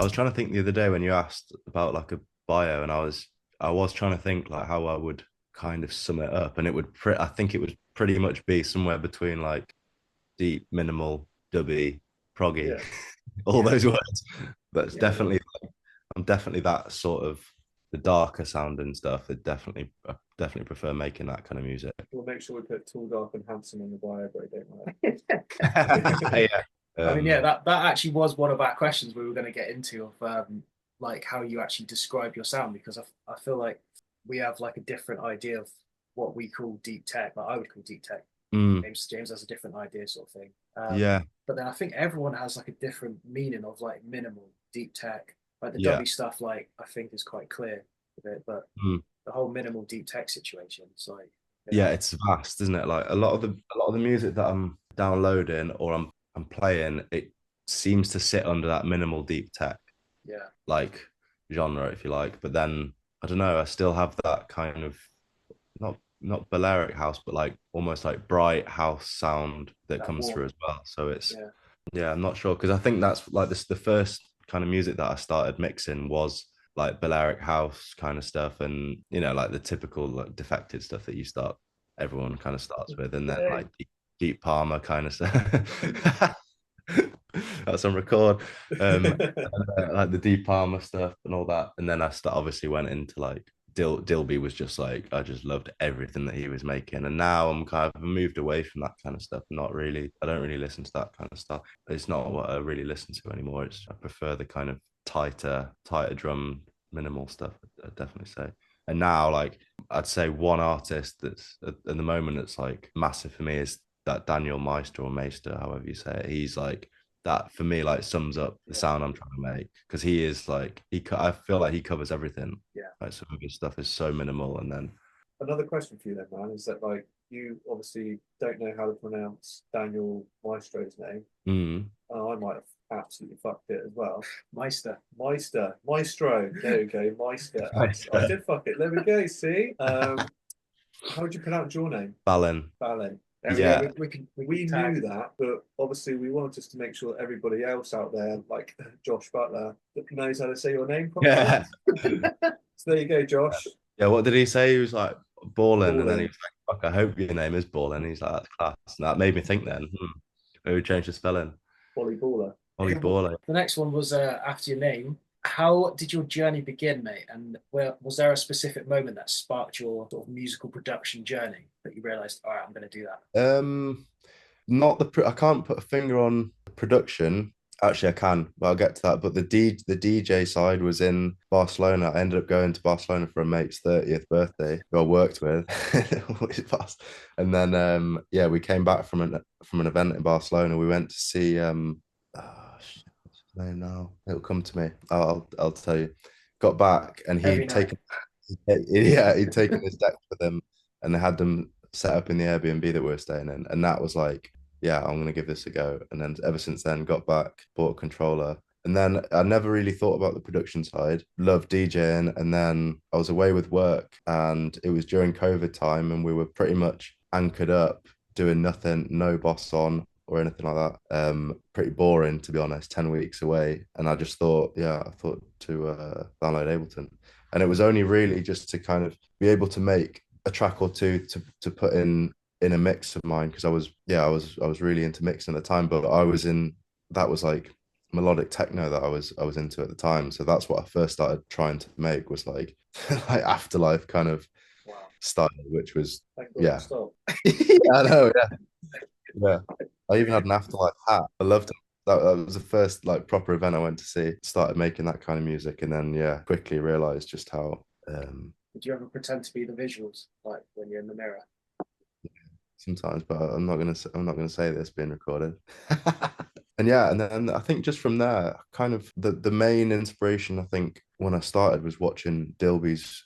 was trying to think the other day when you asked about like a bio, and I was trying to think like how I would kind of sum it up, and I think it would pretty much be somewhere between like deep, minimal, dubby, proggy, Yeah, all yeah, those words. But it's yeah. definitely I'm definitely that sort of the darker sounding stuff. I definitely prefer making that kind of music. We'll make sure we put tall, dark, and handsome in the bio, but I don't Yeah. mind. I mean, yeah, Um, that actually was one of our questions we were going to get into of like how you actually describe your sound because I feel like we have like a different idea of what we call deep tech, like I would call deep tech. mm, James has a different idea, sort of thing. yeah, But then I think everyone has like a different meaning of like minimal, deep tech. Like the yeah, dubby stuff, like I think is quite clear with it, but mm, the whole minimal deep tech situation, it's like, yeah. yeah, It's vast, isn't it? Like a lot of the music that I'm downloading or I'm playing, it seems to sit under that minimal deep tech yeah, like genre, if you like. But then I don't know. I still have that kind of not Balearic house, but like almost like bright house sound that that comes through warm, as well. So it's yeah, yeah, I'm not sure because I think that's like this the first kind of music that I started mixing was like Balearic house kind of stuff, and like the typical like defected stuff that everyone kind of starts with, and then yeah. like deep Palmer kind of stuff. That's on record. Like the deep Palmer stuff and all that, and then obviously went into like Dilby was just like I just loved everything that he was making, and now I'm kind of moved away from that kind of stuff. Not really, I don't really listen to that kind of stuff. It's not what I really listen to anymore. I prefer the kind of tighter drum, minimal stuff. I'd definitely say. And now, like I'd say, one artist that's at the moment that's like massive for me is that Daniel Meister or Meister, however you say it. He's like that for me, like sums up the Yeah, sound I'm trying to make because he is like I feel like he covers everything. yeah. Like some of his stuff is so minimal, and then Another question for you then, man, is that like you obviously don't know how to pronounce Daniel Maestro's name. mm, I might have absolutely fucked it as well. Maestro. There we go, Meister. I Meister. did fuck it. There we go. See, how would you pronounce your name? Ballyn. Ballyn. There we go. Yeah, We knew that, but obviously we wanted just to make sure that everybody else out there, like Josh Butler, that knows how to say your name properly. yeah, So there you go, Josh. yeah. What did he say? He was like balling, and then he Ballin. was like, "Fuck, I hope your name is Ballin." He's like, "That's class." And that made me think. Then, maybe change the spelling. Ollie Baller. Ollie Ballyn. The next one was after your name. How did your journey begin, mate? And where was there a specific moment that sparked your sort of musical production journey that you realized, all right, I'm going to do that? Um, not I can't put a finger on production. Actually, I can, but I'll get to that. But the DJ side was in Barcelona. I ended up going to Barcelona for a mate's 30th birthday who I worked with. And then yeah, we came back from an event in Barcelona. We went to see what's his name now? It'll come to me. I'll tell you. Got back and Every he'd night. taken yeah, he'd taken his deck with him and they had them set up in the Airbnb that we were staying in. And that was like, yeah, I'm gonna give this a go. And then ever since then, got back, bought a controller. And then I never really thought about the production side. Loved DJing. And then I was away with work and it was during COVID time and we were pretty much anchored up, doing nothing, no boss on or anything like that. Pretty boring to be honest, 10 weeks away. And I just thought, yeah, I thought to download Ableton. And it was only really just to kind of be able to make a track or two to put in a mix of mine because I was really into mixing at the time, but I was in that was like melodic techno that I was into at the time. So that's what I first started trying to make was like like afterlife kind of Wow. style, which was Thank God you yeah. stopped. Yeah, I know, yeah. Yeah. I even had an afterlife hat. I loved it. That was the first like proper event I went to see. Started making that kind of music and then yeah, quickly realized just how Did you ever pretend to be the visuals, like when you're in the mirror? sometimes, but I'm not gonna say this being recorded. And yeah, and then I think just from there, kind of the main inspiration I think when I started was watching Dilby's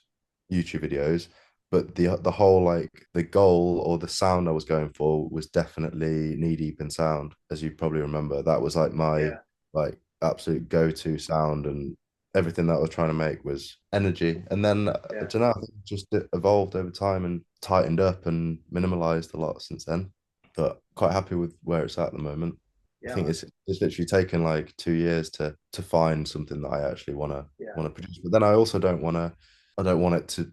YouTube videos, but the whole like the goal or the sound I was going for was definitely knee deep in sound, as you probably remember. That was like my Yeah, like absolute go-to sound, and everything that I was trying to make was energy. And then I yeah. don't know, I think it just evolved over time and tightened up and minimalized a lot since then. But quite happy with where it's at the moment. I Yeah, think man. it's literally taken like 2 years to find something that I actually Yeah, want to produce. But then I also don't want to. I don't want it to.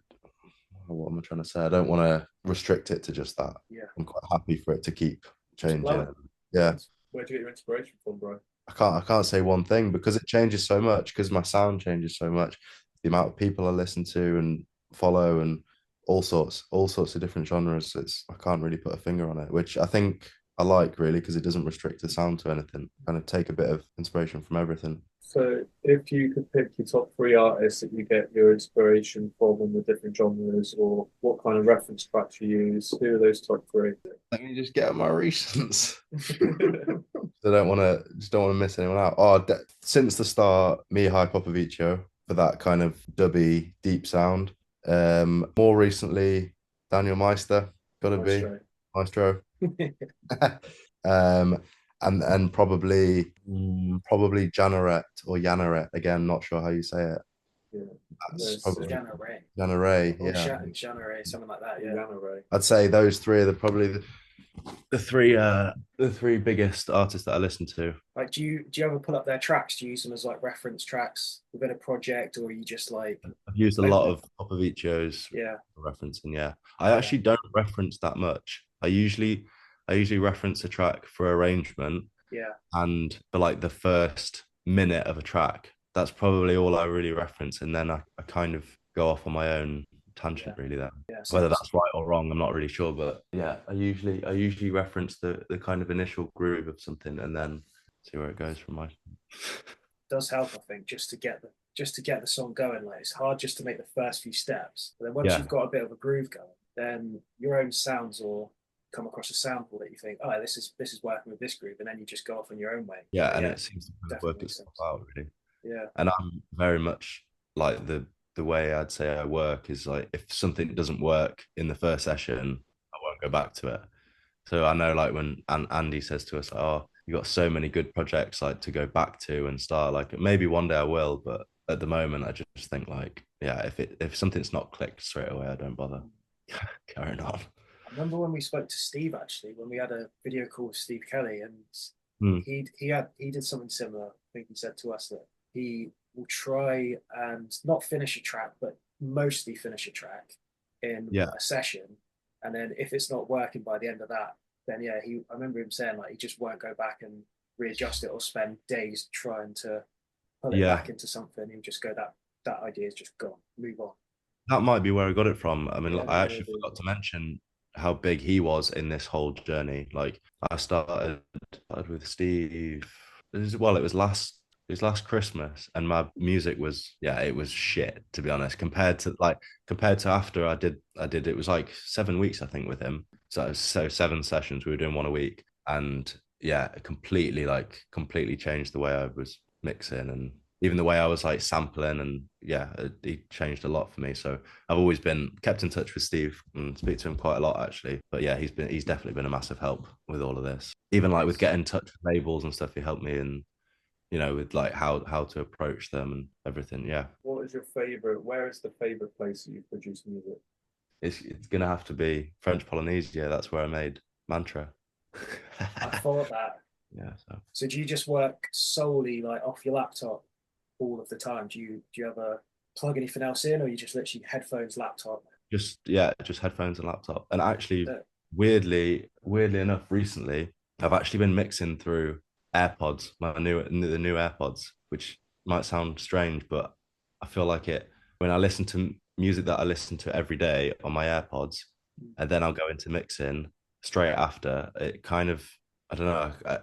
What am I trying to say? I don't want to restrict it to just that. yeah. I'm quite happy for it to keep Just changing. flowing. Yeah, Where'd you get your inspiration from, bro? I can't say one thing because it changes so much. Because my sound changes so much. The amount of people I listen to and follow and all sorts of different genres. It's I can't really put a finger on it, which I think I like really because it doesn't restrict the sound to anything. Kind of take a bit of inspiration from everything. So, if you could pick your top three artists that you get your inspiration from in the different genres, or what kind of reference tracks you use, who are those top three? Let me just get my recents. I don't want to just don't want to miss anyone out. Oh, since the start, Mihai Popovicui for that kind of dubby deep sound. More recently, Daniel Meister, gotta be Maestro. Maestro. um, and probably probably Janeret or Janeret again. Not sure how you say it. Yeah. That's There's probably Janeret Janeret. or Yeah, Janeret, something like that. Yeah. Rihanna Ray. I'd say those three are probably the three biggest artists that I listen to. Like, do you ever pull up their tracks? Do you use them as like reference tracks within a project, or are you just like, I've used a lot of Popovicio's yeah, referencing. Yeah, I yeah, actually don't reference that much. I usually reference a track for arrangement yeah, and for like the first minute of a track. That's probably all I really reference, and then I kind of go off on my own yeah, tangent really there. yeah? Whether Same. that's right or wrong, I'm not really sure, but yeah, I usually reference the kind of initial groove of something and then see where it goes from my. Does help, I think, just to get the song going. Like, it's hard just to make the first few steps, but then once Yeah, you've got a bit of a groove going, then your own sounds or come across a sample that you think, oh, this is working with this groove, and then you just go off on your own way. yeah, But and yeah, it seems to kind of definitely work makes itself sense. out really. Yeah, And I'm very much like the way I'd say I work is like if something doesn't work in the first session, I won't go back to it. So I know like when Andy says to us, "Oh, you got so many good projects like to go back to and start." Like maybe one day I will, but at the moment I just think like, yeah, if something's not clicked straight away, I don't bother carrying on. I remember when we spoke to Steve actually, when we had a video call with Steve Kelly, and Hmm. he did something similar. I think he said to us that he will try and not finish a track, but mostly finish a track in Yeah, a session, and then if it's not working by the end of that, then yeah, he I remember him saying like he just won't go back and readjust it or spend days trying to pull it yeah, back into something. He'll just go that idea is just gone, move on. that might be where I got it from. I mean, Yeah, I actually Maybe. forgot to mention how big he was in this whole journey. Like I started with Steve. Well, it was last Christmas, and my music was yeah, it was shit to be honest. Compared to after I did it was like 7 weeks I think with him. So 7 sessions we were doing one a week, and yeah, it completely changed the way I was mixing and even the way I was like sampling and yeah, he changed a lot for me. So I've always been kept in touch with Steve and speak to him quite a lot actually. But yeah, he's definitely been a massive help with all of this. Even like with Nice. getting in touch with labels and stuff, he helped me and with like how to approach them and everything. Yeah. What is your favorite? Where is the favorite place that you produce music? It's gonna have to be French Polynesia. That's where I made Mantra. I thought that. Yeah, so So do you just work solely like off your laptop all of the time? Do you ever plug anything else in, or you just literally headphones, laptop? just headphones and laptop. And actually, Uh, weirdly enough, recently I've actually been mixing through AirPods, the new AirPods, which might sound strange, but I feel like it when I listen to music that I listen to every day on my AirPods, and then I'll go into mixing straight after. It kind of I don't know.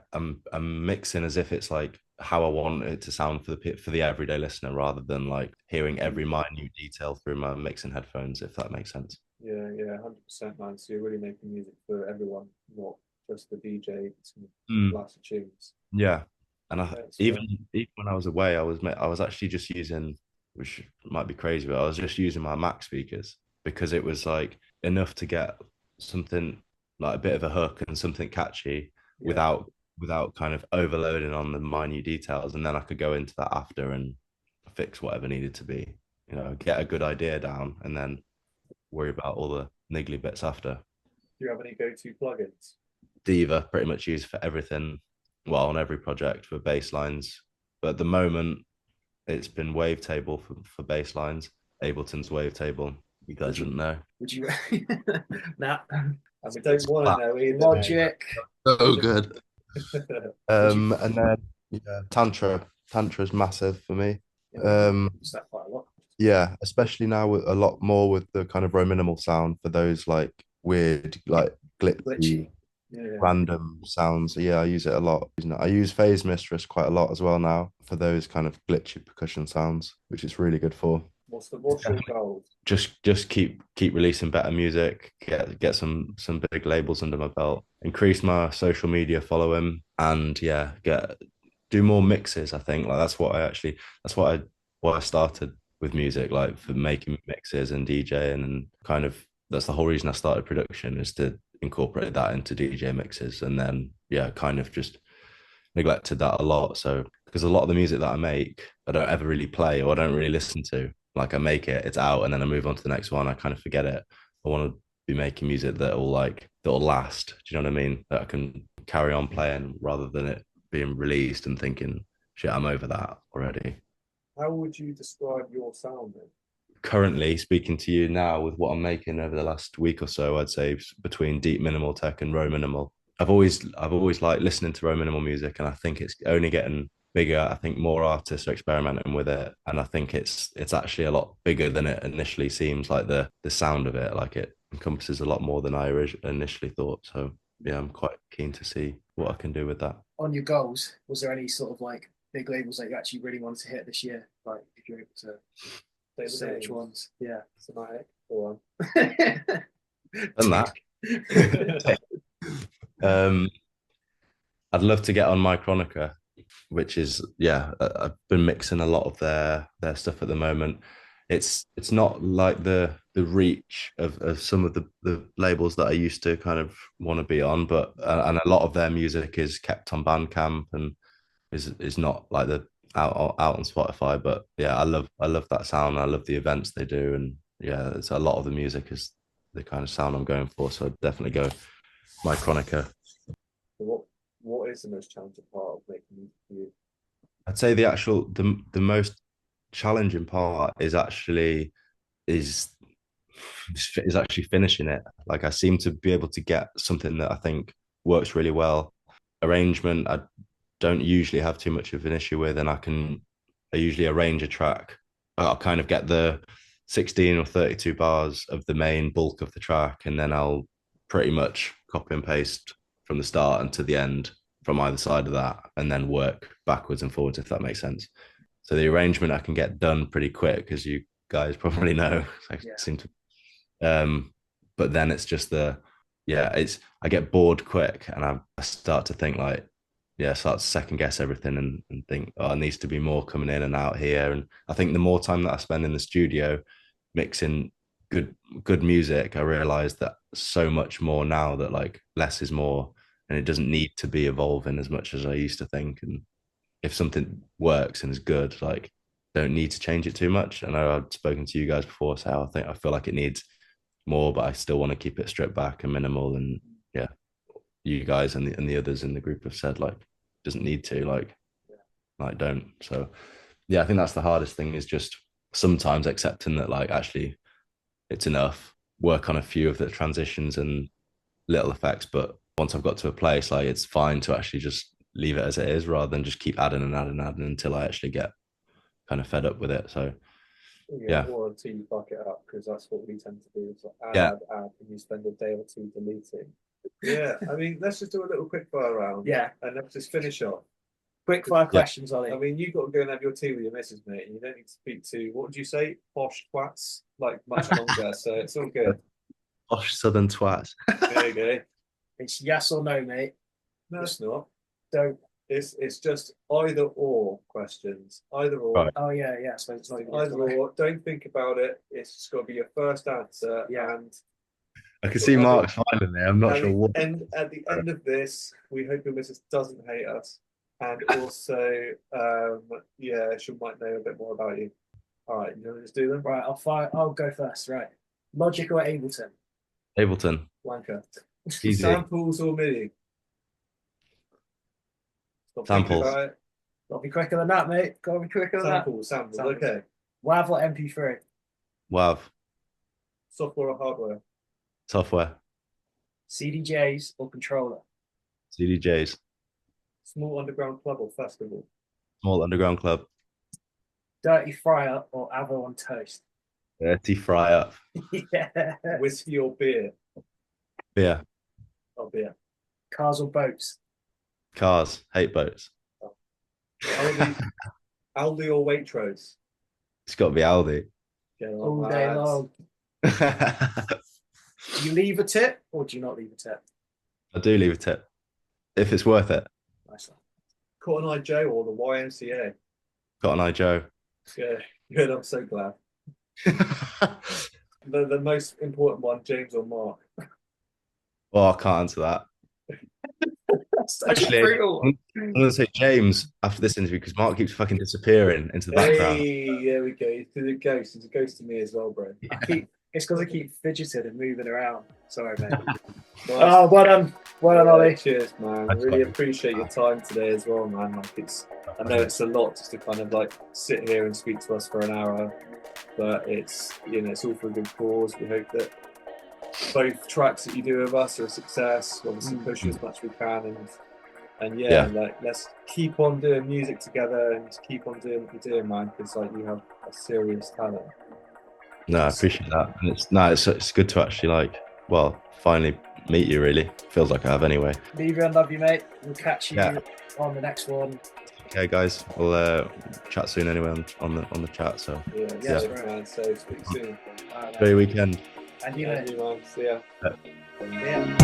I'm mixing as if it's like how I want it to sound for the everyday listener, rather than like hearing every minute detail through my mixing headphones. If that makes sense. Yeah, yeah, 100%, man. So you're really making music for everyone, not just the DJ to Mm, blast the tunes. yeah, and That's even fair. even when I was away, I was actually just using, which might be crazy, but I was just using my Mac speakers because it was like enough to get something like a bit of a hook and something catchy Yeah, without kind of overloading on the minute details, and then I could go into that after and fix whatever needed to be, get a good idea down, and then worry about all the niggly bits after. do you have any go-to plugins? Diva pretty much used for everything. well, on every project for bass lines. But at the moment, it's been wavetable for bass lines. Ableton's wavetable. You guys wouldn't know. Would you? Nah. And we don't want to know either. Logic. So good. And then yeah, Tantra's massive for me. Use that quite a lot. Yeah, especially now with a lot more with the kind of Rominimal sound for those like weird, like glitchy, random sounds. Yeah, I use it a lot. I use Phase Mistress quite a lot as well now for those kind of glitchy percussion sounds, which is really good for. What's your goal? Just keep releasing better music, get some big labels under my belt, increase my social media following, and yeah, do more mixes. I think like that's what I started with music, like for making mixes and DJing, and kind of that's the whole reason I started production, is to incorporate that into DJ mixes. And then yeah, kind of just neglected that a lot. So because a lot of the music that I make, I don't ever really play or I don't really listen to. Like I make it, it's out, and then I move on to the next one. I kind of forget it. I want to be making music that'll last. Do you know what I mean? That I can carry on playing rather than it being released and thinking, shit, I'm over that already. How would you describe your sound then? Currently, speaking to you now with what I'm making over the last week or so, I'd say between deep minimal tech and Rominimal. I've always liked listening to Rominimal music, and I think it's only getting bigger. I think more artists are experimenting with it, and I think it's actually a lot bigger than it initially seems. Like the sound of it, like it encompasses a lot more than I initially thought. So yeah, I'm quite keen to see what I can do with that. On your goals, was there any sort of like big labels that you actually really wanted to hit this year? Like if you're able to say which ones? Yeah, Cymatic, go And that. I'd love to get on Micronica, which is yeah. I've been mixing a lot of their stuff at the moment. It's not like the reach of some of the labels that I used to kind of want to be on, but and a lot of their music is kept on Bandcamp and is not like the out on Spotify. But yeah, I love that sound. I love the events they do, and yeah, it's a lot of the music is the kind of sound I'm going for. So I'd definitely go Micronica. What is the most challenging part of making music for you? I'd say the most challenging part is is actually finishing it. Like I seem to be able to get something that I think works really well. Arrangement, I don't usually have too much of an issue with, and I usually arrange a track. I'll kind of get the 16 or 32 bars of the main bulk of the track, and then I'll pretty much copy and paste from the start and to the end from either side of that, and then work backwards and forwards, if that makes sense. So the arrangement I can get done pretty quick, because you guys probably know. I seem to, but then it's just I get bored quick, and I start to think like, start to second guess everything and think, oh, it needs to be more coming in and out here. And I think the more time that I spend in the studio mixing good music, I realize that so much more now, that like less is more, and it doesn't need to be evolving as much as I used to think. And if something works and is good, like don't need to change it too much. I know I've spoken to you guys before, so I feel like it needs more, but I still want to keep it stripped back and minimal. And yeah, you guys and the others in the group have said like doesn't need to, like don't. So yeah, I think that's the hardest thing, is just sometimes accepting that like actually it's enough, work on a few of the transitions and little effects, but once I've got to a place, like it's fine to actually just leave it as it is, rather than just keep adding and adding and adding until I actually get kind of fed up with it. So yeah, or until you fuck it up, because that's what we tend to do. It's like add, and you spend a day or two deleting. Yeah, I mean, let's just do a little quick fire round. Yeah, and let's just finish off. Quick fire questions, Ollie. I mean, you've got to go and have your tea with your missus, mate, and you don't need to speak to, what would you say, posh twats, like much longer. So it's all good. Posh southern twats. There you go. It's yes or no, mate. No, it's not. Don't. It's just either or questions. Either or. Right. Oh yeah. So it's not even either or. Don't think about it. It's just got to be your first answer. Yeah. And I can see Mark smiling there. I'm not sure what. And at the end of this, we hope your missus doesn't hate us, and also, she might know a bit more about you. All right, you want to just do them? Right, I'll go first. Right, Logic or Ableton? Ableton. Wanker. Easy. Samples or MIDI? Stop thinking Samples. about it. Gotta be quicker than that, mate. Gotta be quicker than that. Samples. Samples. Okay. WAV or MP3? WAV. Software or hardware? Software. CDJs or controller? CDJs. Small underground club or festival? Small underground club. Dirty fryer or avo on toast? Dirty fry up. Yeah. Whiskey or beer? Beer. Oh, beer. Cars or boats? Cars. Hate boats. Aldi or Waitrose? It's got to be Aldi. Get on, All day lads. long. Do you leave a tip or do you not leave a tip? I do leave a tip if it's worth it. Nice one. Cotton Eye Joe or the YMCA? Got an eye, Joe. Yeah, good. I'm so glad. The most important one, James or Mark? Well, I can't answer that. Actually, I'm going to say James after this interview because Mark keeps fucking disappearing into the background. Hey, there we go. He's a ghost. He's a ghost to me as well, bro. It's because I keep fidgeting and moving around. Sorry, mate. Nice. Oh, well done. Well done, Ollie. Cheers, man. That's Really fine. appreciate your time today as well, man. Like I know it's a lot just to kind of like sit here and speak to us for an hour, but it's it's all for a good cause. We hope that both tracks that you do with us are a success. Obviously, push as much as we can, and yeah, like let's keep on doing music together and keep on doing what you're doing, man. Because like you have a serious talent. No, I appreciate that. And it's good to actually finally meet you. Really feels like I have anyway. Leave you and love you, mate. We'll catch you on the next one. Okay, guys, we'll chat soon anyway on the chat. So Yeah, man. So speak soon. enjoy your weekend. And you, Yeah, mate. man. See ya. Yeah.